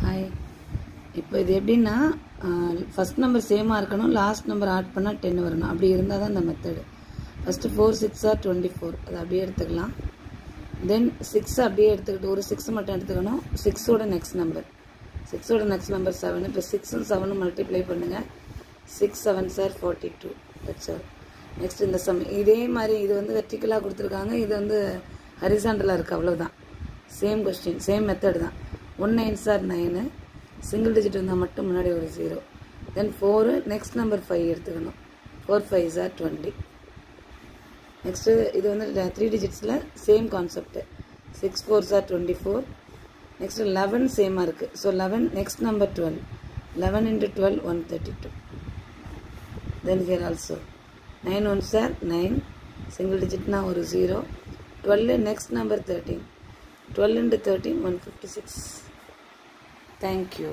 Hi. இப்போ இது எப்படின்னா ஃபஸ்ட் நம்பர் சேமாக இருக்கணும், லாஸ்ட் நம்பர் ஆட் பண்ணால் 10 வரணும். அப்படி இருந்தால் தான் இந்த மெத்தடு. ஃபஸ்ட்டு 4 6 ஆர் 24 அதை அப்படியே எடுத்துக்கலாம். தென் 6 அப்படியே எடுத்துக்கிட்டு ஒரு 6 மட்டும் எடுத்துக்கணும். 6ஓட நெக்ஸ்ட் நம்பர் 7. இப்போ 6 7 மல்டிப்ளை பண்ணுங்கள். 6 7 சார் 42. That's all. நெக்ஸ்ட் இந்த சம் இதே மாதிரி இது வந்து வெர்டிக்கலாக கொடுத்துருக்காங்க, இது வந்து ஹரிசாண்டலாக இருக்குது. அவ்வளோதான். சேம் கொஸ்டின், சேம் மெத்தட் தான். 1 9 சார் 9, சிங்கிள் டிஜிட் இருந்தால் மட்டும் முன்னாடி ஒரு 0. தென் 4 நெக்ஸ்ட் நம்பர் 5 எடுத்துக்கணும். 4 5 சார் 20. நெக்ஸ்ட்டு இது வந்து 3 டிஜிட்ஸில் சேம் கான்செப்ட். 6 4 சார் 24. நெக்ஸ்ட்டு 11 சேமாக இருக்குது. So 11 next number 12. 11 into 12 132. Then here also 9 1 சார் 9, சிங்கிள் டிஜிட்னா ஒரு 0. 12 next number 13. 12 into 13 156. Thank you.